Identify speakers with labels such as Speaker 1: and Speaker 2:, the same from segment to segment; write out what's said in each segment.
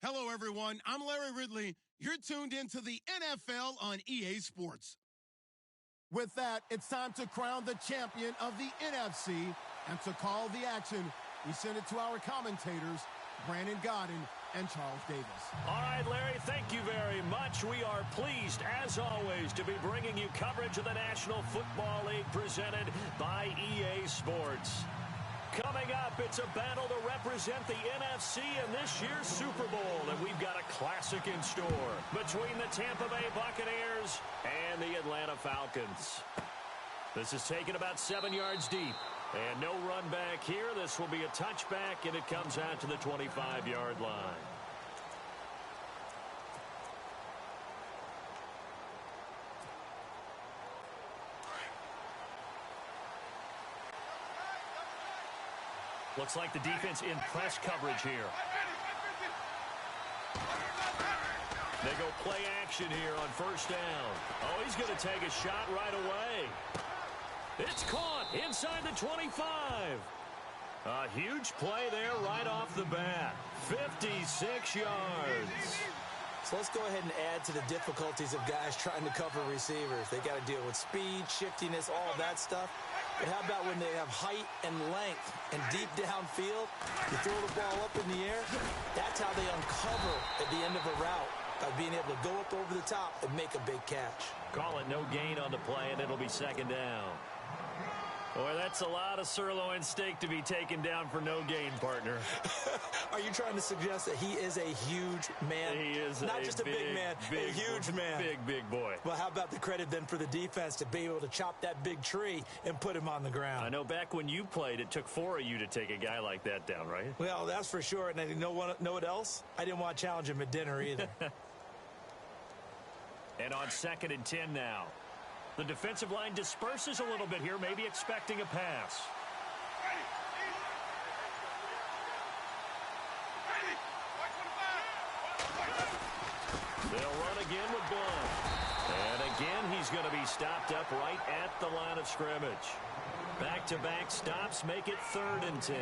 Speaker 1: Hello, everyone. I'm Larry Ridley. You're tuned into the NFL on EA Sports. With that, it's time to crown the champion of the NFC. And to call the action, we send it to our commentators, Brandon Godden and Charles Davis.
Speaker 2: All right, Larry, thank you very much. We are pleased, as always, to be bringing you coverage of the National Football League presented by EA Sports. Coming up, it's a battle to represent the NFC in this year's Super Bowl, and we've got a classic in store between the Tampa Bay Buccaneers and the Atlanta Falcons. This is taken about 7 yards deep, and no run back here. This will be a touchback, and it comes out to the 25-yard line. Looks like the defense in press coverage here. They go play action here on first down. Oh, he's going to take a shot right away. It's caught inside the 25. A huge play there right off the bat. 56 yards.
Speaker 3: So let's go ahead and add to the difficulties of guys trying to cover receivers. They got to deal with speed, shiftiness, all that stuff. But how about when they have height and length and deep downfield? You throw the ball up in the air. That's how they uncover at the end of a route, by being able to go up over the top and make a big catch.
Speaker 2: Call it no gain on the play, and it'll be second down. Boy, that's a lot of sirloin steak to be taken down for no gain, partner.
Speaker 3: Are you trying to suggest that he is a huge man?
Speaker 2: He is
Speaker 3: not just a big man, a huge man.
Speaker 2: Big boy.
Speaker 3: Well, how about the credit then for the defense to be able to chop that big tree and put him on the ground?
Speaker 2: I know back when you played, it took 4 of you to take a guy like that down, right?
Speaker 3: Well, that's for sure. And you know what else? I didn't want to challenge him at dinner either.
Speaker 2: And on 2nd and 10 now. The defensive line disperses a little bit here, maybe expecting a pass. They'll run again with Blunt. And again, he's going to be stopped up right at the line of scrimmage. Back-to-back stops make it 3rd and 10.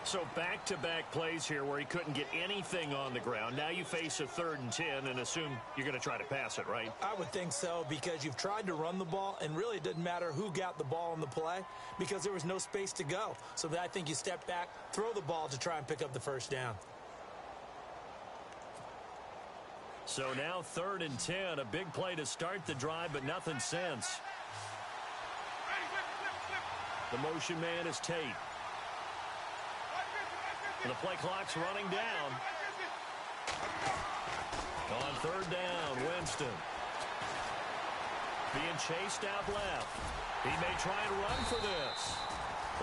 Speaker 2: So back-to-back plays here where he couldn't get anything on the ground. Now you face a 3rd and 10 and assume you're going to try to pass it, right?
Speaker 3: I would think so, because you've tried to run the ball, and really it didn't matter who got the ball on the play because there was no space to go. So I think you step back, throw the ball to try and pick up the first down.
Speaker 2: So now 3rd and 10, a big play to start the drive, but nothing since. The motion man is Tate. The play clock's running down. On 3rd down, Winston. Being chased out left. He may try and run for this.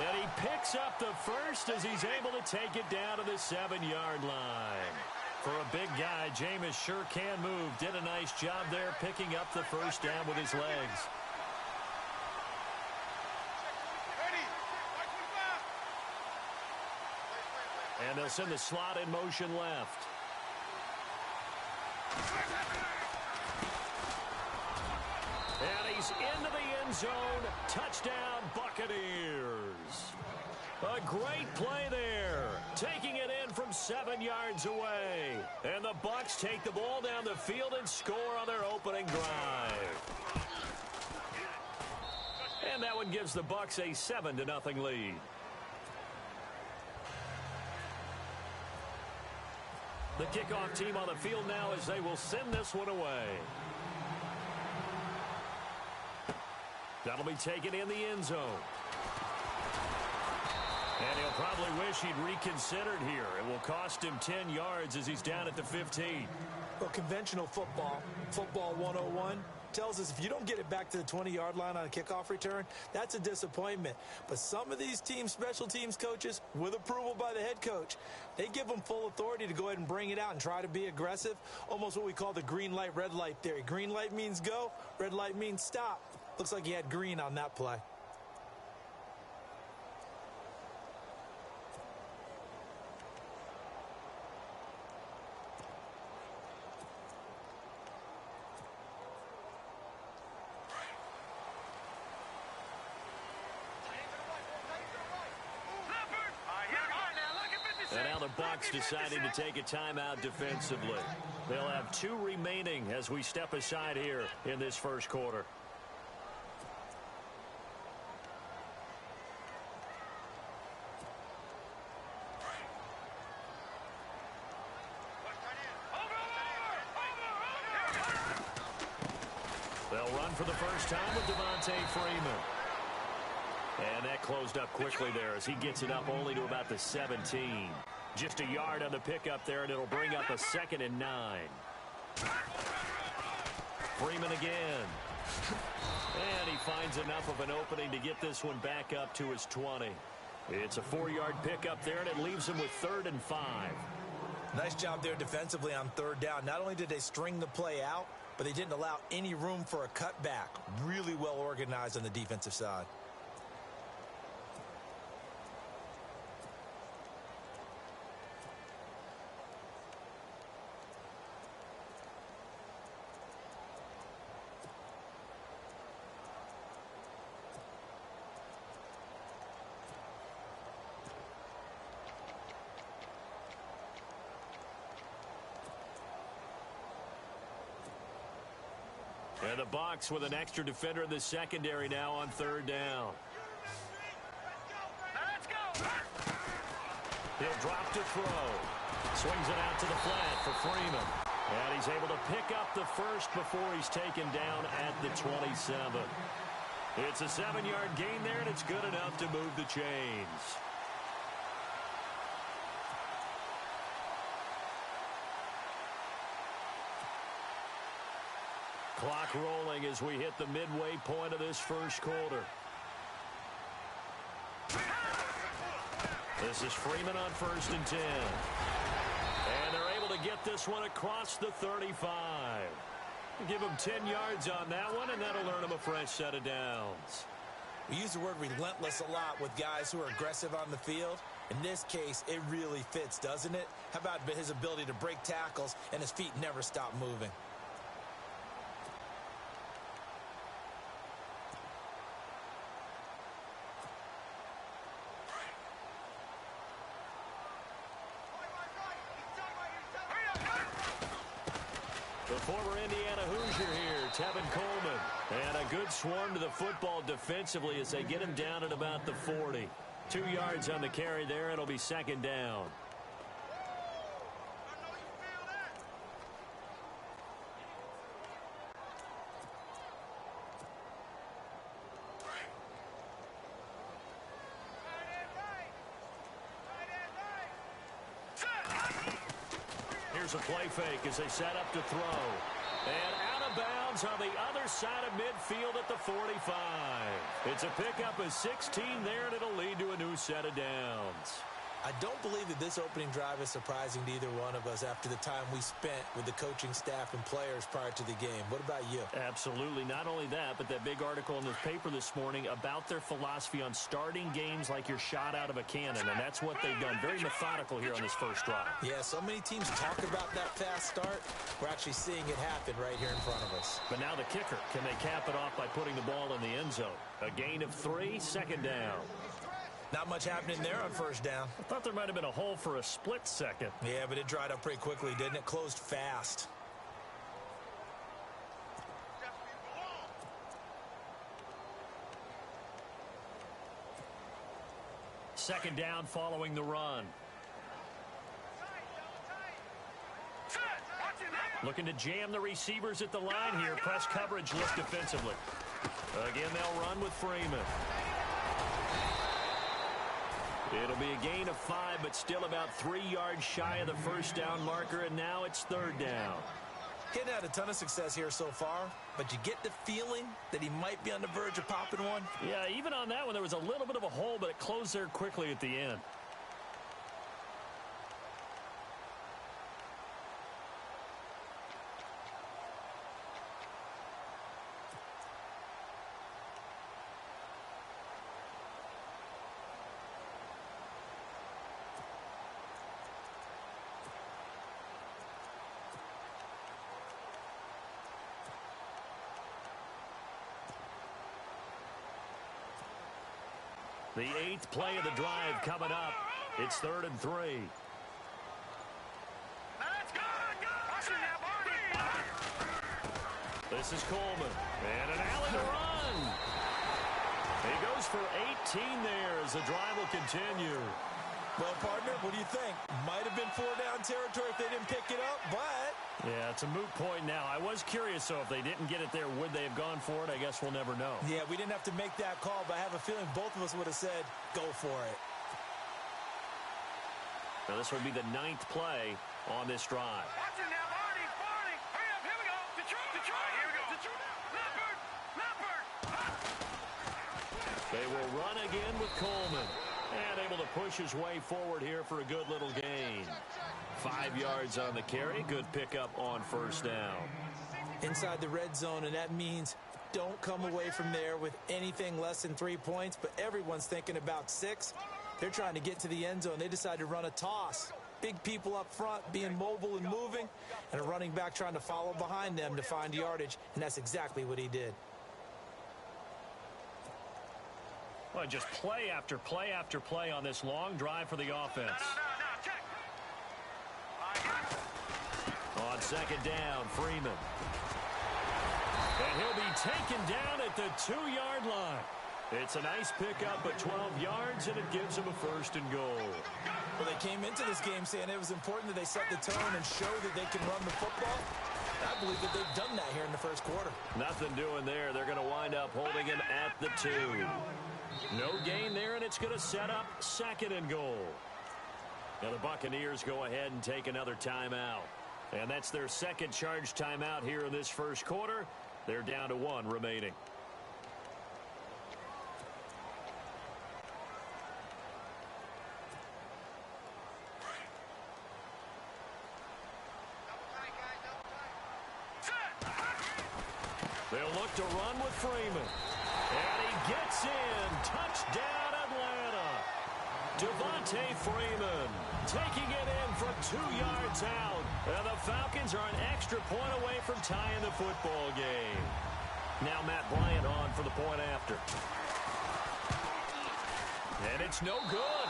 Speaker 2: And he picks up the first as he's able to take it down to the 7-yard line. For a big guy, Jameis sure can move. Did a nice job there picking up the first down with his legs. And they'll send the slot in motion left. And he's into the end zone. Touchdown, Buccaneers. A great play there. Taking it in from 7 yards away. And the Bucs take the ball down the field and score on their opening drive. And that one gives the Bucs a 7-0 lead. The kickoff team on the field now as they will send this one away. That'll be taken in the end zone. And he'll probably wish he'd reconsidered here. It will cost him 10 yards as he's down at the 15.
Speaker 3: Well, conventional football 101, tells us if you don't get it back to the 20-yard line on a kickoff return, that's a disappointment. But some of these teams, special teams coaches, with approval by the head coach, they give them full authority to go ahead and bring it out and try to be aggressive, almost what we call the green light, red light theory. Green light means go, red light means stop. Looks like he had green on that play.
Speaker 2: the Bucs deciding to take a timeout defensively. They'll have 2 remaining as we step aside here in this first quarter. They'll run for the first time with Devontae Freeman. And that closed up quickly there as he gets it up only to about the 17. Just a yard on the pickup there, and it'll bring up a 2nd and 9. Freeman again. And he finds enough of an opening to get this one back up to his 20. It's a 4-yard pickup there, and it leaves him with 3rd and 5.
Speaker 3: Nice job there defensively on 3rd down. Not only did they string the play out, but they didn't allow any room for a cutback. Really well organized on the defensive side.
Speaker 2: And the Bucs with an extra defender in the secondary now on 3rd down.
Speaker 4: Let's go.
Speaker 2: He'll drop to throw. Swings it out to the flat for Freeman. And he's able to pick up the first before he's taken down at the 27. It's a 7-yard gain there, and it's good enough to move the chains. Clock rolling as we hit the midway point of this first quarter. This is Freeman on 1st and 10. And they're able to get this one across the 35. Give him 10 yards on that one, and that'll earn him a fresh set of downs.
Speaker 3: We use the word relentless a lot with guys who are aggressive on the field. In this case, it really fits, doesn't it? How about his ability to break tackles and his feet never stop moving?
Speaker 2: The former Indiana Hoosier here, Tevin Coleman. And a good swarm to the football defensively as they get him down at about the 40. 2 yards on the carry there. It'll be 2nd down. Here's a play fake as they set up to throw. And out of bounds on the other side of midfield at the 45. It's a pickup of 16 there, and it'll lead to a new set of downs.
Speaker 3: I don't believe that this opening drive is surprising to either one of us after the time we spent with the coaching staff and players prior to the game. What about you?
Speaker 2: Absolutely. Not only that, but that big article in the paper this morning about their philosophy on starting games like you're shot out of a cannon, and that's what they've done. Very methodical here on this first drive.
Speaker 3: Yeah, so many teams talk about that fast start. We're actually seeing it happen right here in front of us.
Speaker 2: But now the kicker. Can they cap it off by putting the ball in the end zone? A gain of 3, 2nd down.
Speaker 3: Not much happening there on 1st down.
Speaker 2: I thought there might have been a hole for a split second.
Speaker 3: Yeah, but it dried up pretty quickly, didn't it? Closed fast.
Speaker 2: Second down following the run. Looking to jam the receivers at the line here. Press coverage look defensively. Again, they'll run with Freeman. It'll be a gain of 5, but still about 3 yards shy of the first down marker, and now it's 3rd down.
Speaker 3: He hadn't had a ton of success here so far, but you get the feeling that he might be on the verge of popping one.
Speaker 2: Yeah, even on that one, there was a little bit of a hole, but it closed there quickly at the end. The 8th play of the drive coming up. It's 3rd and 3. This is Coleman. And an alley to run. He goes for 18 there as the drive will continue.
Speaker 3: Well, partner, what do you think? Might have been 4-down territory if they didn't pick it up, but...
Speaker 2: Yeah, it's a moot point now. I was curious, so if they didn't get it there, would they have gone for it? I guess we'll never know.
Speaker 3: Yeah, we didn't have to make that call, but I have a feeling both of us would have said, go for it.
Speaker 2: Now, this would be the 9th play on this drive.
Speaker 4: Watch it now, Barney, hurry up, here we go. Detroit, here we go. Leopard.
Speaker 2: They will run again with Coleman. And able to push his way forward here for a good little gain. 5 yards on the carry. Good pickup on first down.
Speaker 3: Inside the red zone, and that means don't come away from there with anything less than 3 points, but everyone's thinking about 6. They're trying to get to the end zone. They decide to run a toss. Big people up front being mobile and moving, and a running back trying to follow behind them to find yardage, and that's exactly what he did.
Speaker 2: Well, just play after play after play on this long drive for the offense. On second down, Freeman. And he'll be taken down at the 2-yard line. It's a nice pickup at 12 yards, and it gives him a 1st and goal.
Speaker 3: Well, they came into this game saying it was important that they set the tone and show that they can run the football. I believe that they've done that here in the first quarter.
Speaker 2: Nothing doing there. They're going to wind up holding him at the 2. No gain there, and it's going to set up 2nd and goal. Now the Buccaneers go ahead and take another timeout. And that's their 2nd charge timeout here in this first quarter. They're down to 1 remaining. They'll look to run with Freeman. And he gets in. Touchdown, Atlanta. Devontae Freeman taking it in from 2 yards out. And the Falcons are an extra point away from tying the football game. Now Matt Bryant on for the point after. And it's no good.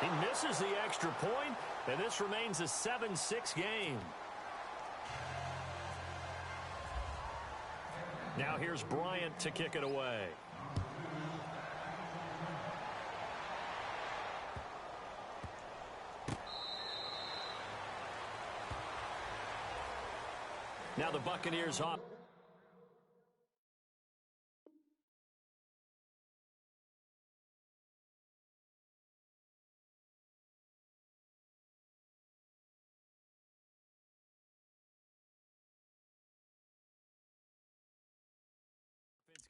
Speaker 2: He misses the extra point, and this remains a 7-6 game. Now here's Bryant to kick it away. Now the Buccaneers off.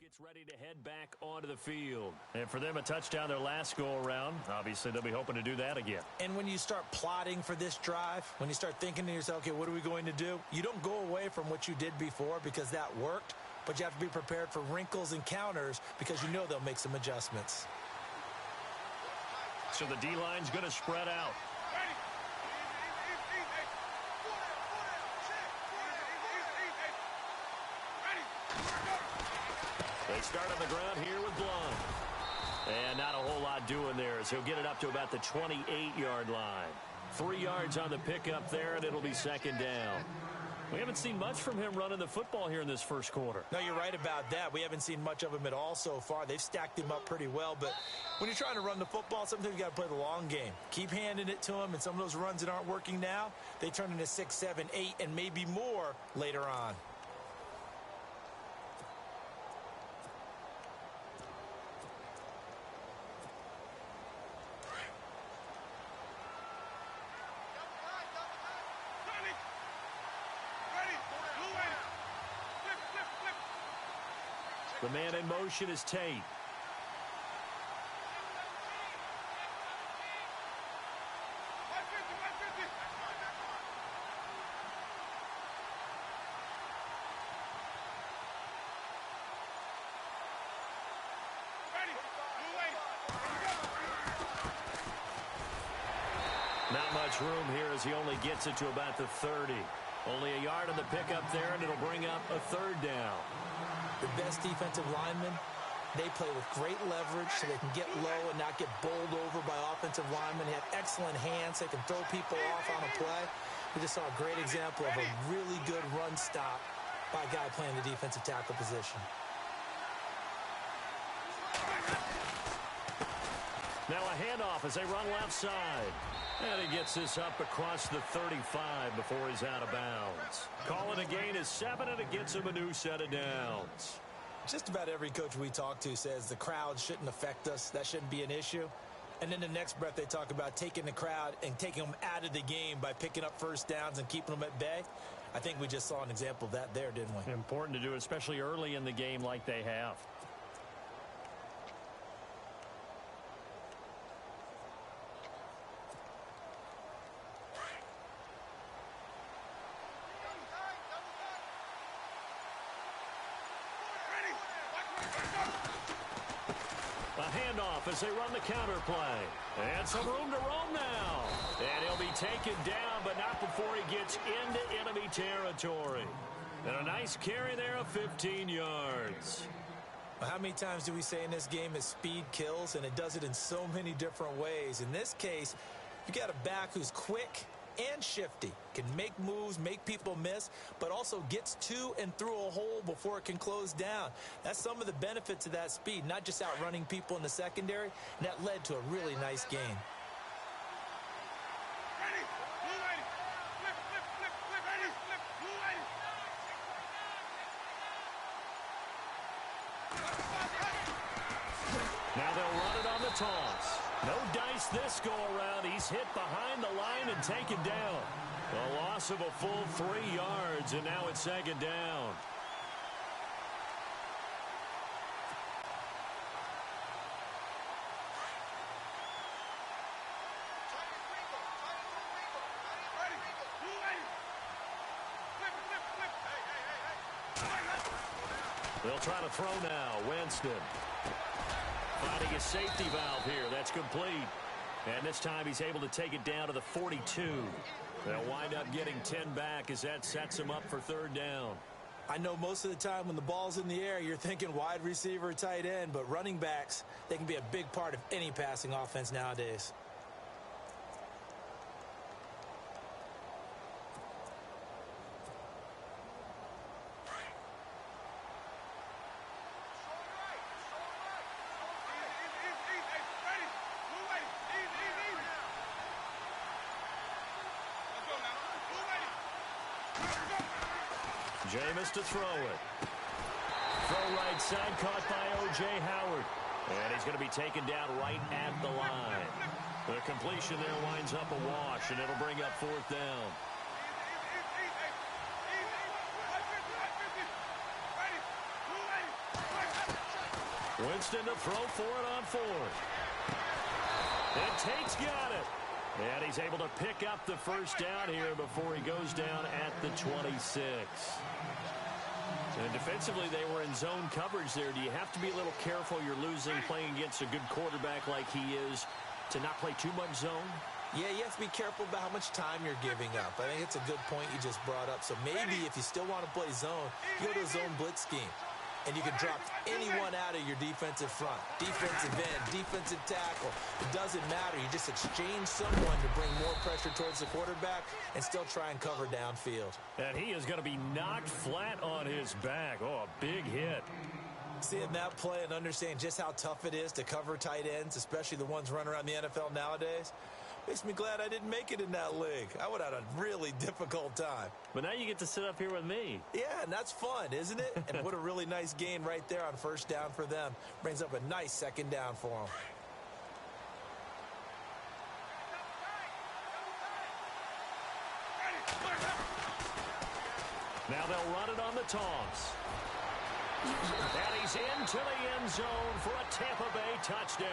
Speaker 2: Gets ready to head back onto the field. And for them, a touchdown their last go-around. Obviously, they'll be hoping to do that again.
Speaker 3: And when you start plotting for this drive, when you start thinking to yourself, okay, what are we going to do? You don't go away from what you did before because that worked, but you have to be prepared for wrinkles and counters because you know they'll make some adjustments.
Speaker 2: So the D-line's going to spread out. They start on the ground here with Blunt. And not a whole lot doing there as he'll get it up to about the 28-yard line. 3 yards on the pickup there, and it'll be 2nd down. We haven't seen much from him running the football here in this first quarter.
Speaker 3: No, you're right about that. We haven't seen much of him at all so far. They've stacked him up pretty well, but when you're trying to run the football, sometimes you got to play the long game. Keep handing it to him, and some of those runs that aren't working now, they turn into 6, 7, 8, and maybe more later on.
Speaker 2: The man in motion is Tate. Not much room here as he only gets it to about the 30. Only a yard on the pickup there, and it'll bring up a 3rd down.
Speaker 3: The best defensive linemen, they play with great leverage so they can get low and not get bowled over by offensive linemen. They have excellent hands. They can throw people off on a play. We just saw a great example of a really good run stop by a guy playing the defensive tackle position.
Speaker 2: Now a handoff as they run left side. And he gets this up across the 35 before he's out of bounds. Call it a gain of 7, and it gets him a new set of downs.
Speaker 3: Just about every coach we talk to says the crowd shouldn't affect us. That shouldn't be an issue. And then the next breath they talk about taking the crowd and taking them out of the game by picking up first downs and keeping them at bay. I think we just saw an example of that there, didn't we?
Speaker 2: Important to do, especially early in the game like they have. A handoff as they run the counter play. And some room to roam now. And he'll be taken down, but not before he gets into enemy territory. And a nice carry there of 15 yards.
Speaker 3: How many times do we say in this game that speed kills, and it does it in so many different ways? In this case, you got a back who's quick and shifty, can make moves, make people miss, but also gets to and through a hole before it can close down. That's some of the benefits of that speed, not just outrunning people in the secondary, and that led to a really nice gain.
Speaker 2: Now they'll run it on the toss. No dice this go-around. He's hit behind the line and taken down. A loss of a full 3 yards, and now it's second down. They'll try to throw now. Winston finding a safety valve here. That's complete. And this time he's able to take it down to the 42. They'll wind up getting 10 back as that sets him up for third down.
Speaker 3: I know most of the time when the ball's in the air, you're thinking wide receiver, tight end, but running backs, they can be a big part of any passing offense nowadays.
Speaker 2: Jameis to throw it. Throw right side, caught by O.J. Howard. And he's going to be taken down right at the line. The completion there winds up a wash, and it'll bring up fourth down. Winston to throw for it on fourth. And Tate's got it. And he's able to pick up the first down here before he goes down at the 26. And defensively, they were in zone coverage there. Do you have to be a little careful you're losing playing against a good quarterback like he is to not play too much zone?
Speaker 3: Yeah, you have to be careful about how much time you're giving up. I think it's a good point you just brought up. So maybe if you still want to play zone, you go to a zone blitz scheme. And you can drop anyone out of your defensive front. Defensive end, defensive tackle. It doesn't matter. You just exchange someone to bring more pressure towards the quarterback and still try and cover downfield.
Speaker 2: And he is going to be knocked flat on his back. Oh, a big hit.
Speaker 3: Seeing that play and understanding just how tough it is to cover tight ends, especially the ones running around the NFL nowadays, makes me glad I didn't make it in that league. I would have had a really difficult time.
Speaker 2: But now you get to sit up here with me.
Speaker 3: Yeah, and that's fun, isn't it? And what a really nice gain right there on first down for them. Brings up a nice second down for them.
Speaker 2: Now they'll run it on the toss. And he's into the end zone for a Tampa Bay touchdown.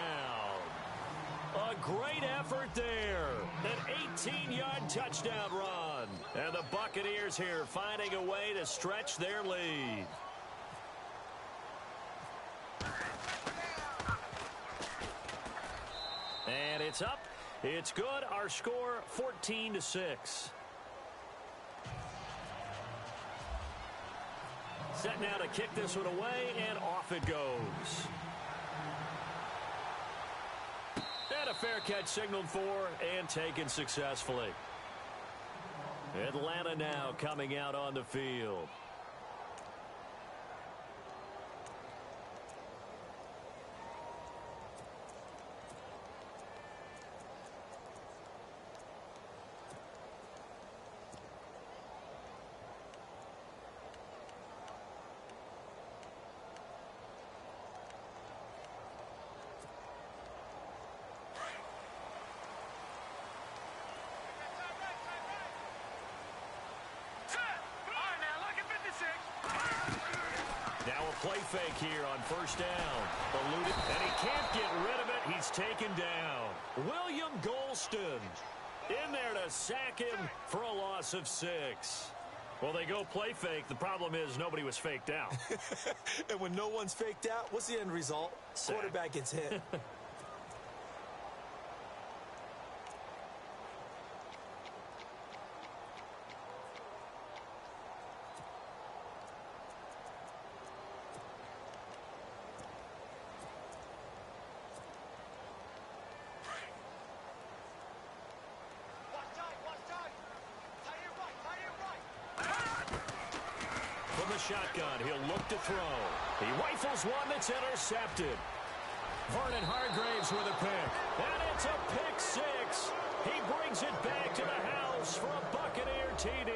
Speaker 2: A great effort there. An 18-yard touchdown run. And the Buccaneers here finding a way to stretch their lead. And it's up. It's good. Our score 14-6. Set now to kick this one away, and off it goes. And a fair catch signaled for and taken successfully. Atlanta now coming out on the field. play fake here on first down. Eluded, and he can't get rid of it. He's taken down. William Golston in there to sack him for a loss of 6. Well, they go play fake. The problem is nobody was faked out.
Speaker 3: And when no one's faked out, what's the end result?
Speaker 2: Sack.
Speaker 3: Quarterback gets hit.
Speaker 2: Shotgun. He'll look to throw. He rifles one that's intercepted. Vernon Hargraves with a pick. And it's a pick 6. He brings it back to the house for a Buccaneer TD.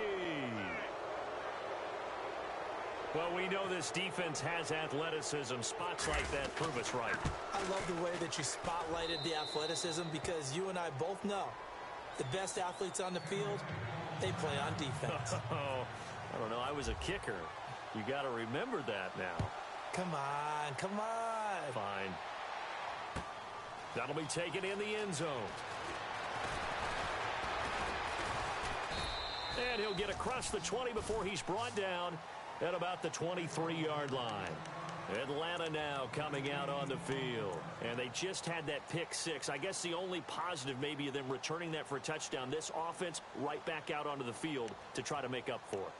Speaker 2: Well, we know this defense has athleticism. Spots like that prove us right.
Speaker 3: I love the way that you spotlighted the athleticism because you and I both know the best athletes on the field, they play on defense.
Speaker 2: Oh, I don't know. I was a kicker. You got to remember that now.
Speaker 3: Come on, come on.
Speaker 2: Fine. That'll be taken in the end zone. And he'll get across the 20 before he's brought down at about the 23-yard line. Atlanta now coming out on the field. And they just had that pick 6. I guess the only positive maybe of them returning that for a touchdown. This offense right back out onto the field to try to make up for it.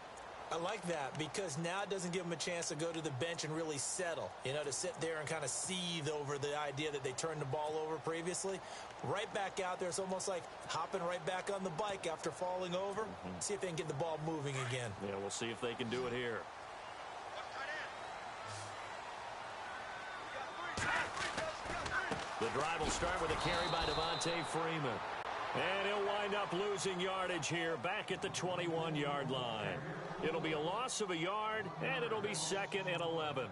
Speaker 3: I like that because now it doesn't give them a chance to go to the bench and really settle, you know, to sit there and kind of seethe over the idea that they turned the ball over previously. Right back out there, it's almost like hopping right back on the bike after falling over. See if they can get the ball moving again.
Speaker 2: Yeah, we'll see if they can do it here. The drive will start with a carry by Devontae Freeman. And he'll wind up losing yardage here back at the 21-yard line. It'll be a loss of a yard, and it'll be 2nd and 11.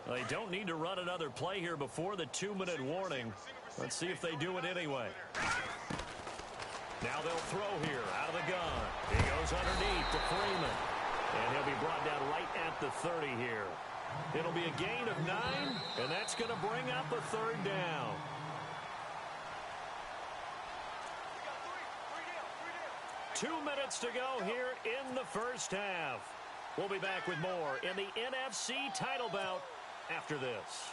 Speaker 2: They don't need to run another play here before the 2-minute warning. Let's see if they do it anyway. Now they'll throw here out of the gun. He goes underneath to Freeman. And he'll be brought down right at the 30 here. It'll be a gain of 9, and that's going to bring up a 3rd down. Two minutes to go here in the first half. We'll be back with more in the NFC title bout after this.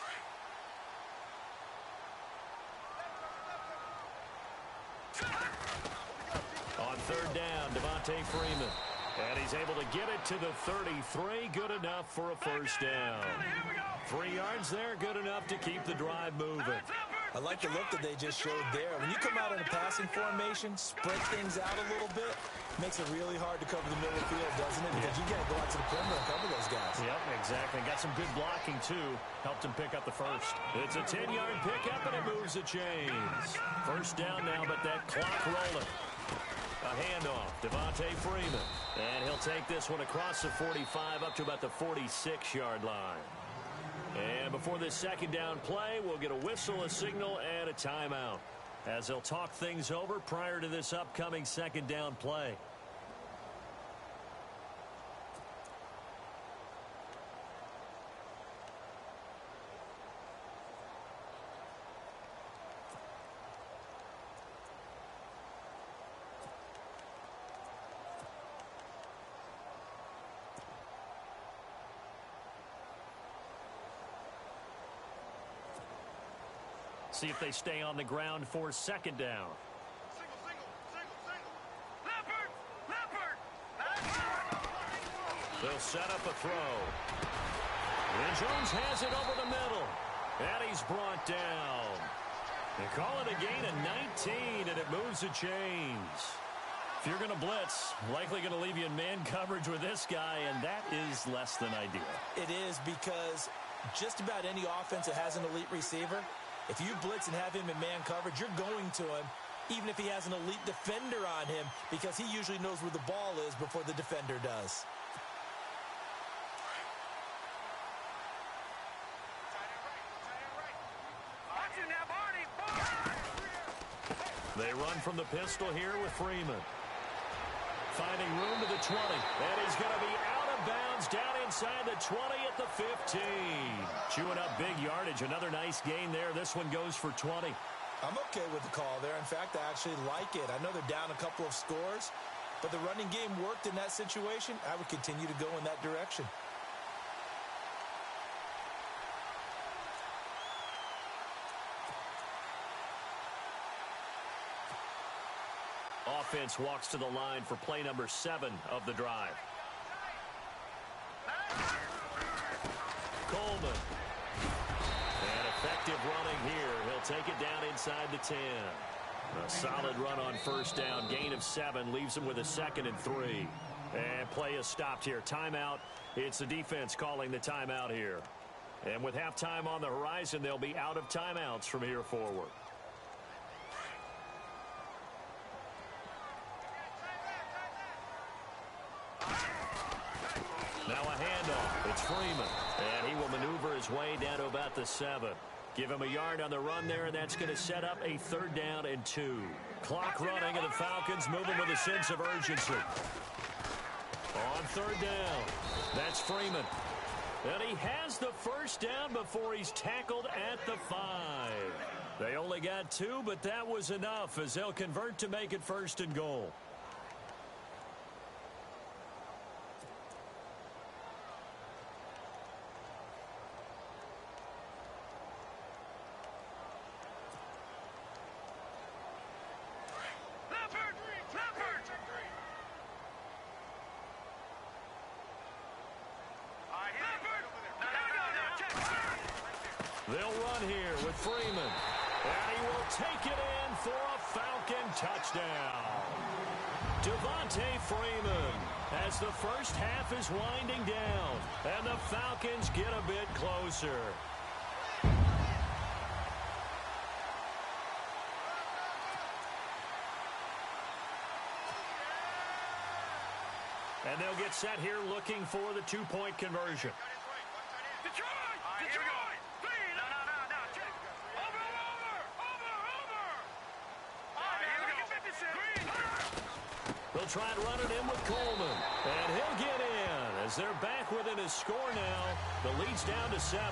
Speaker 2: On 3rd down, Devontae Freeman. And he's able to get it to the 33. Good enough for a first down. 3 yards there, good enough to keep the drive moving.
Speaker 3: I like the look that they just showed there. When you come out in a passing formation, spread things out a little bit, makes it really hard to cover the middle of the field, doesn't it? Because you got to go out to the perimeter and cover those guys.
Speaker 2: Yep, exactly. Got some good blocking, too. Helped him pick up the first. It's a 10-yard pickup, and it moves the chains. First down now, but that clock rolling. A handoff, Devontae Freeman. And he'll take this one across the 45 up to about the 46-yard line. And before this 2nd down play, we'll get a whistle, a signal, and a timeout as they'll talk things over prior to this upcoming 2nd down play. See if they stay on the ground for 2nd down. They'll set up a throw. And Jones has it over the middle. And he's brought down. They call it a gain of 19, and it moves the chains. If you're going to blitz, likely going to leave you in man coverage with this guy, and that is less than ideal.
Speaker 3: It is because just about any offense that has an elite receiver, if you blitz and have him in man coverage, you're going to him, even if he has an elite defender on him, because he usually knows where the ball is before the defender does.
Speaker 2: They run from the pistol here with Freeman. Finding room to the 20. And he's going to be out of bounds down inside the 20 at the 15. Chewing up big yardage. Another nice gain there. This one goes for 20.
Speaker 3: I'm okay with the call there. In fact, I actually like it. I know they're down a couple of scores, but the running game worked in that situation. I would continue to go in that direction.
Speaker 2: Offense walks to the line for play number 7 of the drive. Coleman. And effective running here. He'll take it down inside the 10. A solid run on first down. Gain of 7 leaves him with a 2nd and 3. And play is stopped here. Timeout. It's the defense calling the timeout here. And with halftime on the horizon, they'll be out of timeouts from here forward. Now a handoff. It's Freeman. And he will maneuver his way down to about the 7. Give him a yard on the run there, and that's going to set up a 3rd down and 2. Clock running, and the Falcons moving with a sense of urgency. On 3rd down, that's Freeman. And he has the first down before he's tackled at the 5. They only got 2, but that was enough as they'll convert to make it 1st and goal. They'll run here with Freeman. And he will take it in for a Falcon touchdown. Devontae Freeman as the first half is winding down. And the Falcons get a bit closer. And they'll get set here looking for the 2-point conversion. They'll try and run it in with Coleman. And he'll get in as they're back within a score now. The lead's down to 7.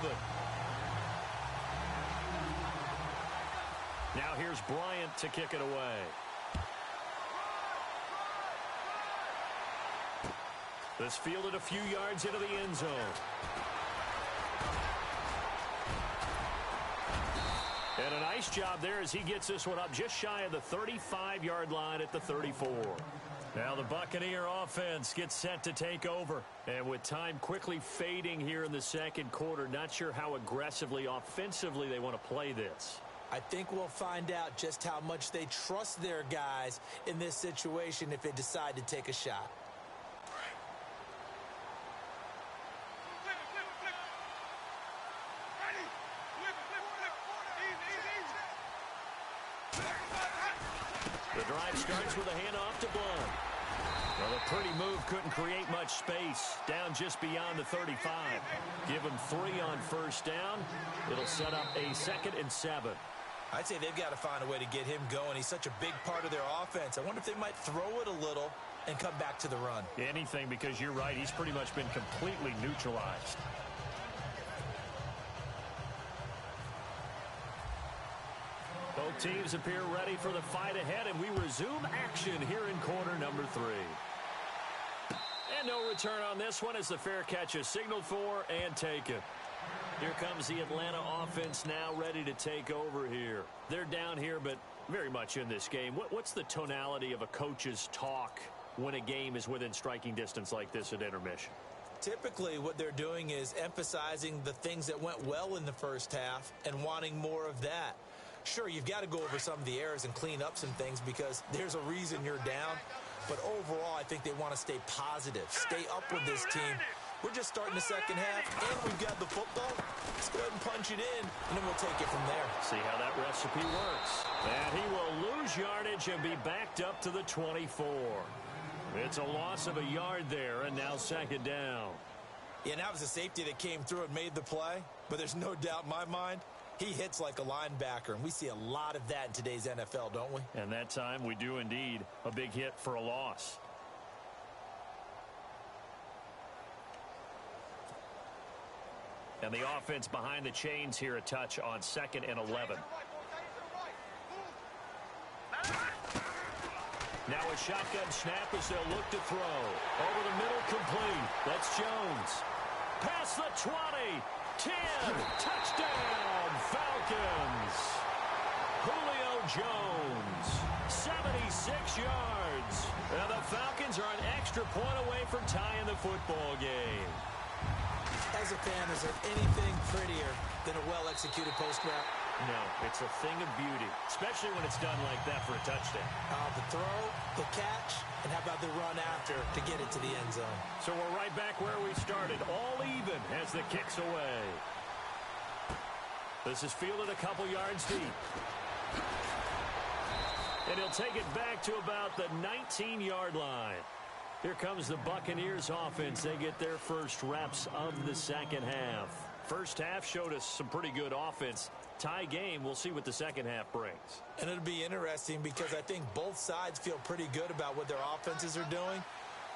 Speaker 2: Now here's Bryant to kick it away. This fielded a few yards into the end zone. And a nice job there as he gets this one up just shy of the 35-yard line at the 34. Now the Buccaneer offense gets set to take over. And with time quickly fading here in the 2nd quarter, not sure how aggressively, offensively they want to play this.
Speaker 3: I think we'll find out just how much they trust their guys in this situation if they decide to take a shot.
Speaker 2: The drive starts with a handoff to Blunt. Well, a pretty move couldn't create much space. Down just beyond the 35. Give him 3 on first down. It'll set up a 2nd and 7.
Speaker 3: I'd say they've got to find a way to get him going. He's such a big part of their offense. I wonder if they might throw it a little and come back to the run.
Speaker 2: Anything, because you're right. He's pretty much been completely neutralized. Both teams appear ready for the fight ahead, and we resume action here in quarter number 3. And no return on this one as the fair catch is signaled for and taken. Here comes the Atlanta offense now ready to take over here. They're down here, but very much in this game. What's the tonality of a coach's talk when a game is within striking distance like this at intermission?
Speaker 3: Typically, what they're doing is emphasizing the things that went well in the first half and wanting more of that. Sure, you've got to go over some of the errors and clean up some things because there's a reason you're down. But overall, I think they want to stay positive, stay up with this team. We're just starting the second half, and we've got the football. Let's go ahead and punch it in, and then we'll take it from there.
Speaker 2: See how that recipe works. And he will lose yardage and be backed up to the 24. It's a loss of a yard there, and now 2nd down.
Speaker 3: Yeah, and that was a safety that came through and made the play. But there's no doubt in my mind, He hits like a linebacker, and we see a lot of that in today's NFL, don't we?
Speaker 2: And that time we do indeed. A big hit for a loss. And the offense behind the chains here, a touch on 2nd and 11. Now a shotgun snap as they'll look to throw. Over the middle, complete. That's Jones. Past the 20. 10. Touchdown, Falcons. Julio Jones. 76 yards. And the Falcons are an extra point away from tying the football game.
Speaker 3: As a fan, is there anything prettier than a well-executed post route?
Speaker 2: No, it's a thing of beauty, especially when it's done like that for a touchdown.
Speaker 3: The throw, the catch, and how about the run after to get it to the end zone?
Speaker 2: So we're right back where we started, all even as the kick's away. This is fielded a couple yards deep. And he'll take it back to about the 19-yard line. Here comes the Buccaneers offense. They get their first reps of the second half. First half showed us some pretty good offense. Tie game, we'll see what the second half brings.
Speaker 3: And it'll be interesting because I think both sides feel pretty good about what their offenses are doing.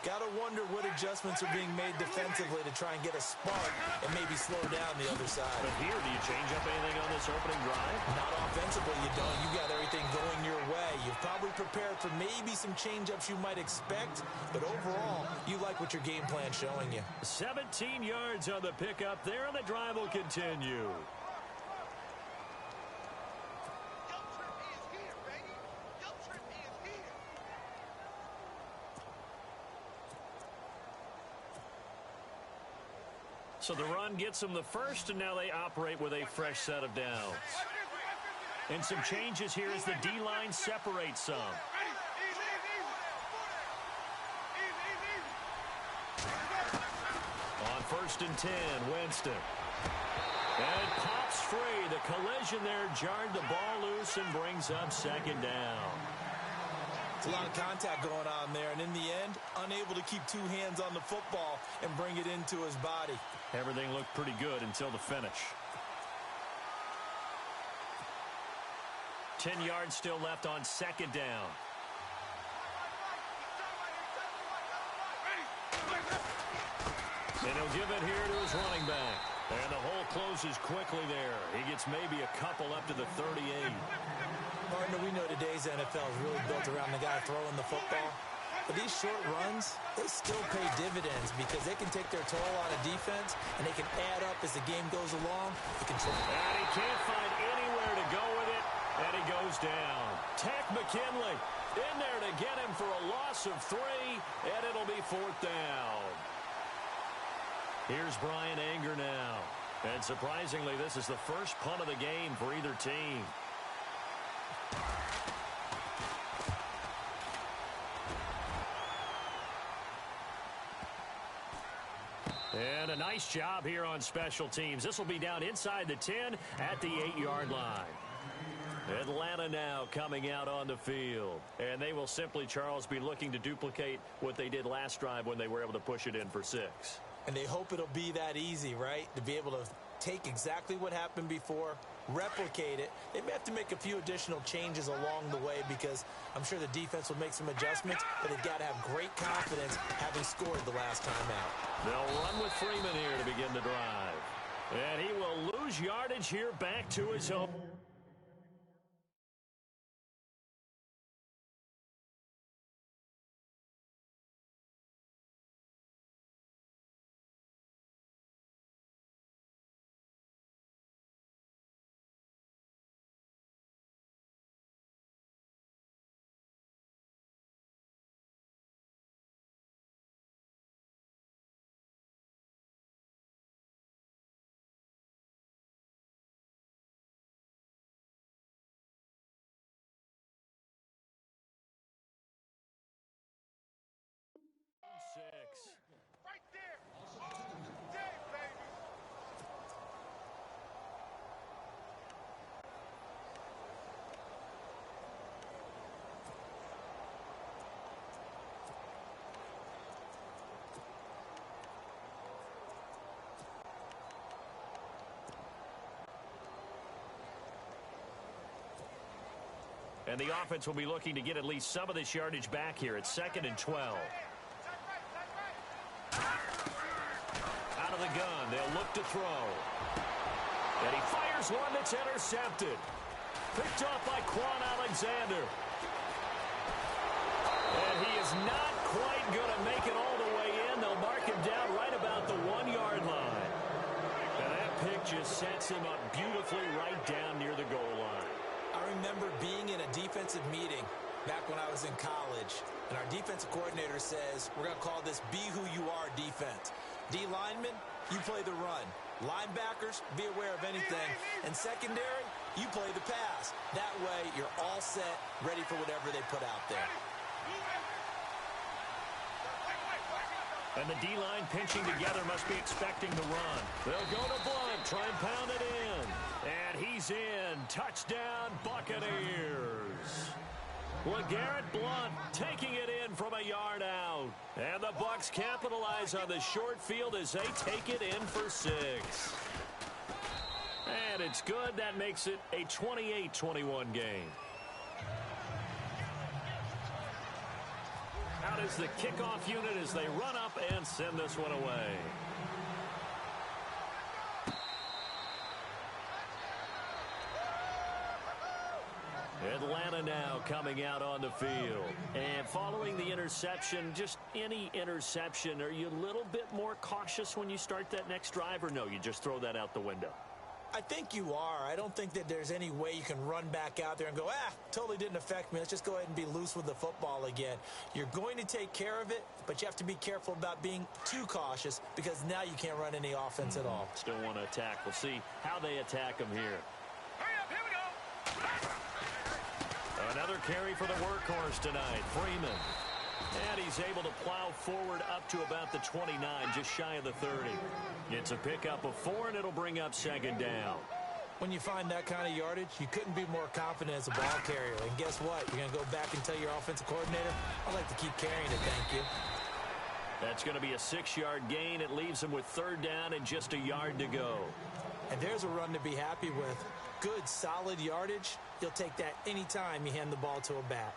Speaker 3: Got to wonder what adjustments are being made defensively to try and get a spark and maybe slow down the other side.
Speaker 2: But here, do you change up anything on this opening drive?
Speaker 3: Not offensively, you don't. You got everything going your way. You've probably prepared for maybe some change-ups you might expect, but overall, you like what your game plan's showing you.
Speaker 2: 17 yards on the pickup there, and the drive will continue. So the run gets them the first, and now they operate with a fresh set of downs. And some changes here as the D-line separates some. On 1st and 10, Winston. And pops free. The collision there jarred the ball loose and brings up 2nd down.
Speaker 3: A lot of contact going on there, and in the end, unable to keep two hands on the football and bring it into his body.
Speaker 2: Everything looked pretty good until the finish. 10 yards still left on 2nd down. And he'll give it here to his running back. And the hole closes quickly there. He gets maybe a couple up to the 38.
Speaker 3: Partner, we know today's NFL is really built around the guy throwing the football. But these short runs, they still pay dividends because they can take their toll on a defense, and they can add up as the game goes along. They can try.
Speaker 2: And he can't find anywhere to go with it, and he goes down. Tech McKinley in there to get him for a loss of 3, and it'll be 4th down. Here's Brian Anger now. And surprisingly, this is the first punt of the game for either team. And a nice job here on special teams. This will be down inside the 10 at the 8-yard line. Atlanta now coming out on the field. And they will simply, Charles, be looking to duplicate what they did last drive when they were able to push it in for 6.
Speaker 3: And they hope it'll be that easy, right? To be able to take exactly what happened before, replicate it. They may have to make a few additional changes along the way because I'm sure the defense will make some adjustments, but they've got to have great confidence having scored the last time out.
Speaker 2: They'll run with Freeman here to begin the drive. And he will lose yardage here back to his own. And the offense will be looking to get at least some of this yardage back here. It's 2nd and 12. Out of the gun, they'll look to throw. And he fires one that's intercepted. Picked off by Quan Alexander. And he is not quite going to make it all the way in. They'll mark him down right about the 1-yard line. And that pick just sets him up beautifully right down near the goal line.
Speaker 3: I remember being in a defensive meeting back when I was in college, and our defensive coordinator says, we're going to call this Be Who You Are defense. D linemen, you play the run. Linebackers, be aware of anything. And secondary, you play the pass. That way, you're all set, ready for whatever they put out there.
Speaker 2: And the D-line pinching together must be expecting the run. They'll go to Blunt, try and pound it in. And he's in. Touchdown, Buccaneers. LeGarrette Blunt taking it in from a yard out. And the Bucs capitalize on the short field as they take it in for 6. And it's good. That makes it a 28-21 game. Out is the kickoff unit as they run up and send this one away. Atlanta now coming out on the field. And following the interception, just any interception, are you a little bit more cautious when you start that next drive, or no, you just throw that out the window?
Speaker 3: I think you are. I don't think that there's any way you can run back out there and go, totally didn't affect me. Let's just go ahead and be loose with the football again. You're going to take care of it, but you have to be careful about being too cautious because now you can't run any offense at all.
Speaker 2: Still want to attack. We'll see how they attack them here.
Speaker 4: Hurry up, here we go.
Speaker 2: Another carry for the workhorse tonight, Freeman. And he's able to plow forward up to about the 29, just shy of the 30. It's a pickup of 4, and it'll bring up 2nd down.
Speaker 3: When you find that kind of yardage, you couldn't be more confident as a ball carrier. And guess what? You're going to go back and tell your offensive coordinator, I'd like to keep carrying it, thank you.
Speaker 2: That's going to be a 6-yard gain. It leaves him with 3rd down and just a yard to go.
Speaker 3: And there's a run to be happy with. Good, solid yardage. You'll take that anytime you hand the ball to a back.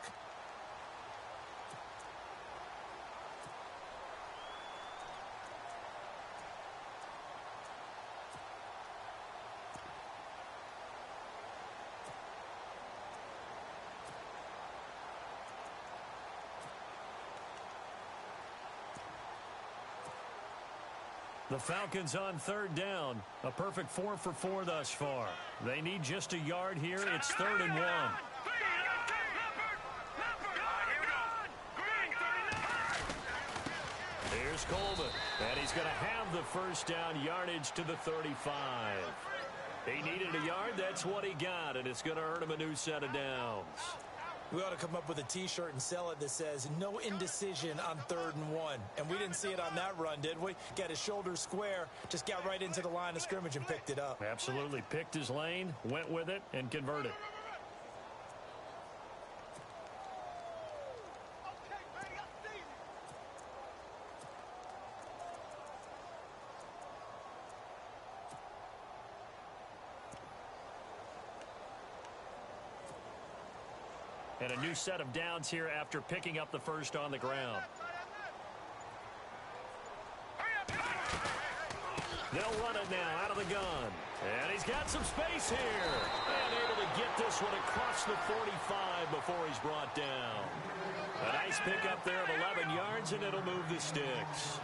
Speaker 2: The Falcons on 3rd down. A perfect 4 for 4 thus far. They need just a yard here. It's 3rd and 1. Here's Coleman. And he's going to have the first down yardage to the 35. He needed a yard. That's what he got. And it's going to earn him a new set of downs.
Speaker 3: We ought to come up with a T-shirt and sell it that says, no indecision on 3rd and 1. And we didn't see it on that run, did we? Got his shoulders square, just got right into the line of scrimmage and picked it up.
Speaker 2: Absolutely. Picked his lane, went with it, and converted. And a new set of downs here after picking up the first on the ground. They'll run it now out of the gun. And he's got some space here. And able to get this one across the 45 before he's brought down. A nice pickup there of 11 yards, and it'll move the sticks.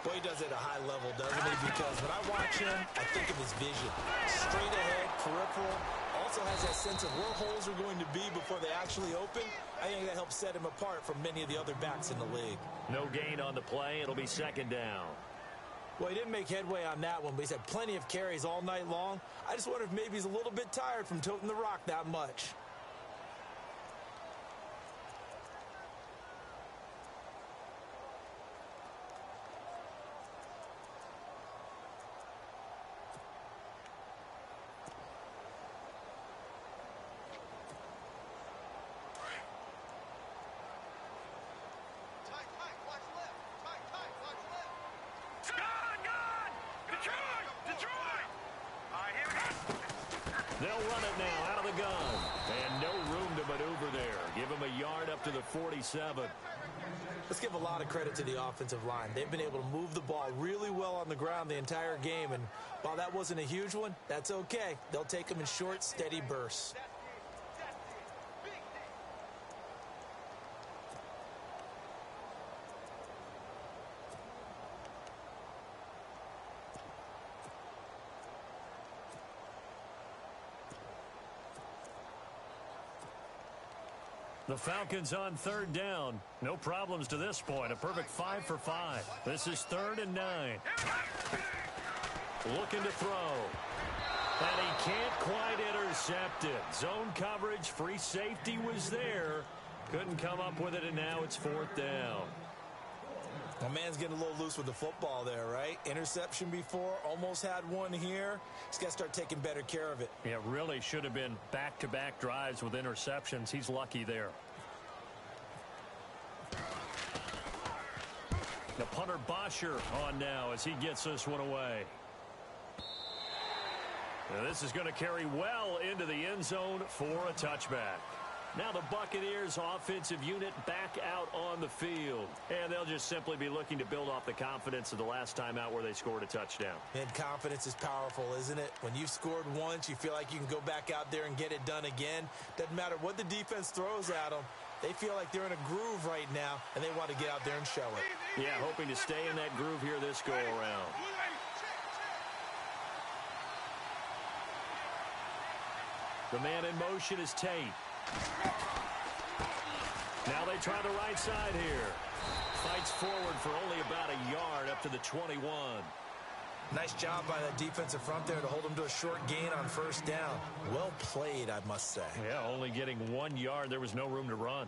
Speaker 3: Boy, he does it at a high level, doesn't he? Because when I watch him, I think of his vision. Straight ahead, peripheral. Also has that sense of where holes are going to be before they actually open. I think that helps set him apart from many of the other backs in the league.
Speaker 2: No gain on the play. It'll be 2nd down.
Speaker 3: Well, he didn't make headway on that one, but he's had plenty of carries all night long. I just wonder if maybe he's a little bit tired from toting the rock that much.
Speaker 2: They'll run it now out of the gun. And no room to maneuver there. Give him a yard up to the 47.
Speaker 3: Let's give a lot of credit to the offensive line. They've been able to move the ball really well on the ground the entire game. And while that wasn't a huge one, that's okay. They'll take them in short, steady bursts.
Speaker 2: The Falcons on third down. No problems to this point. A perfect 5 for 5. This is 3rd and 9. Looking to throw. And he can't quite intercept it. Zone coverage, free safety was there. Couldn't come up with it, and now it's 4th down.
Speaker 3: My man's getting a little loose with the football there, right? Interception before, almost had one here. He's got to start taking better care of it.
Speaker 2: Yeah, really should have been back-to-back drives with interceptions. He's lucky there. The punter Bosher on now as he gets this one away. Now this is going to carry well into the end zone for a touchback. Now the Buccaneers offensive unit back out on the field. And they'll just simply be looking to build off the confidence of the last time out where they scored a touchdown.
Speaker 3: And confidence is powerful, isn't it? When you've scored once, you feel like you can go back out there and get it done again. Doesn't matter what the defense throws at them. They feel like they're in a groove right now, and they want to get out there and show it.
Speaker 2: Yeah, hoping to stay in that groove here this go-around. The man in motion is Tate. Now they try the right side here. Fights forward for only about a yard up to the 21.
Speaker 3: Nice job by that defensive front there to hold them to a short gain on 1st down. Well played, I must say.
Speaker 2: Yeah, only getting 1 yard. There was no room to run.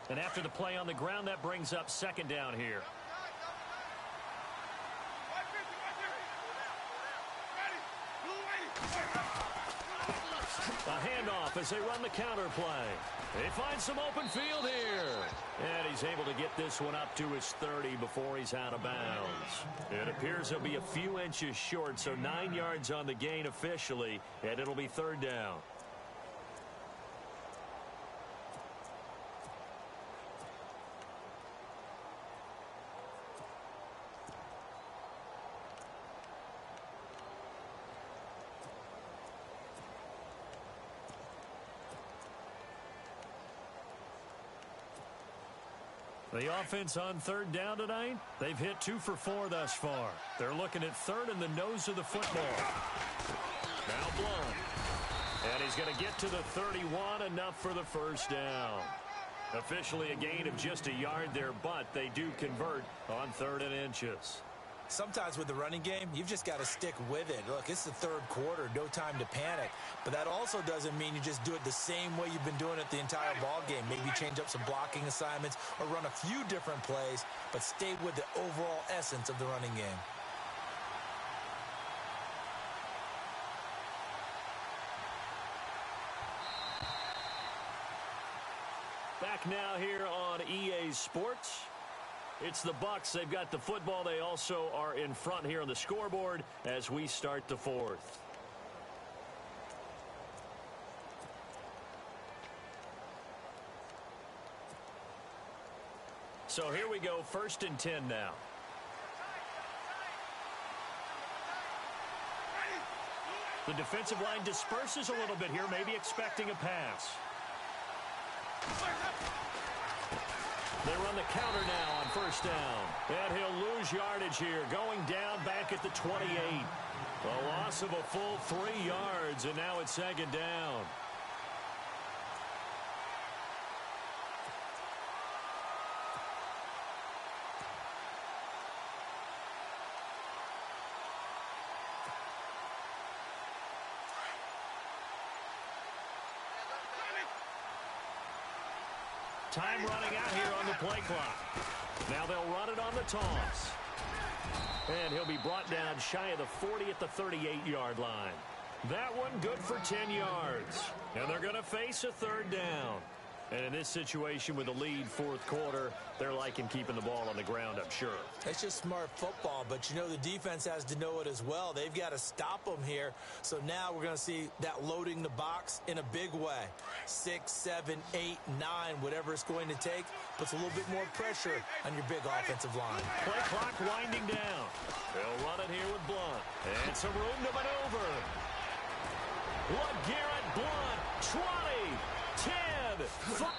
Speaker 2: And after the play on the ground, that brings up 2nd down here. A handoff as they run the counter play. They find some open field here. And he's able to get this one up to his 30 before he's out of bounds. It appears he'll be a few inches short, so 9 yards on the gain officially, and it'll be 3rd down. The offense on 3rd down tonight, they've hit 2 for 4 thus far. They're looking at 3rd in the nose of the football. Now blown. And he's going to get to the 31, enough for the 1st down. Officially a gain of just a yard there, but they do convert on 3rd and inches.
Speaker 3: Sometimes with the running game, you've just got to stick with it. Look, it's the 3rd quarter, no time to panic. But that also doesn't mean you just do it the same way you've been doing it the entire ball game. Maybe change up some blocking assignments or run a few different plays, but stay with the overall essence of the running game.
Speaker 2: Back now here on EA Sports. It's the Bucs. They've got the football. They also are in front here on the scoreboard as we start the 4th. So here we go, 1st and 10 now. The defensive line disperses a little bit here, maybe expecting a pass. They run the counter now on 1st down. And he'll lose yardage here, going down back at the 28. A loss of a full 3 yards, and now it's 2nd down. Time running out here on the play clock. Now they'll run it on the toss. And he'll be brought down shy of the 40 at the 38-yard line. That one good for 10 yards. And they're going to face a third down. And in this situation with the lead fourth quarter, they're liking keeping the ball on the ground, I'm sure.
Speaker 3: It's just smart football, but you know the defense has to know it as well. They've got to stop them here. So now we're going to see that loading the box in a big way. 6, 7, 8, 9, whatever it's going to take, puts a little bit more pressure on your big offensive line.
Speaker 2: Play clock winding down. They'll run it here with Blunt. And some room to maneuver. LeGarrette Blunt, 20, 10,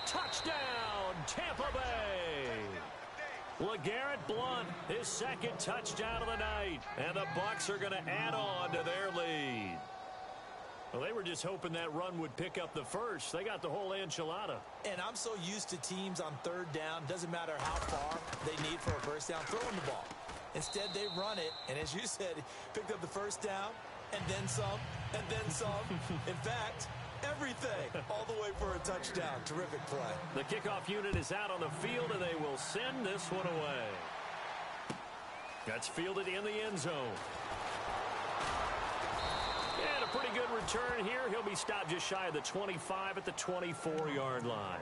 Speaker 2: touchdown, Tampa Bay. LeGarrette Blunt, his second touchdown of the night. And the Bucs are going to add on to their lead. Well, they were just hoping that run would pick up the first. They got the whole enchilada.
Speaker 3: And I'm so used to teams on third down, doesn't matter how far they need for a first down, throwing the ball. Instead, they run it, and as you said, picked up the first down, and then some, and then some. In fact, everything all the way for a touchdown. Terrific play.
Speaker 2: The kickoff unit is out on the field, and they will send this one away. That's fielded in the end zone. And a pretty good return here. He'll be stopped just shy of the 25 at the 24-yard line.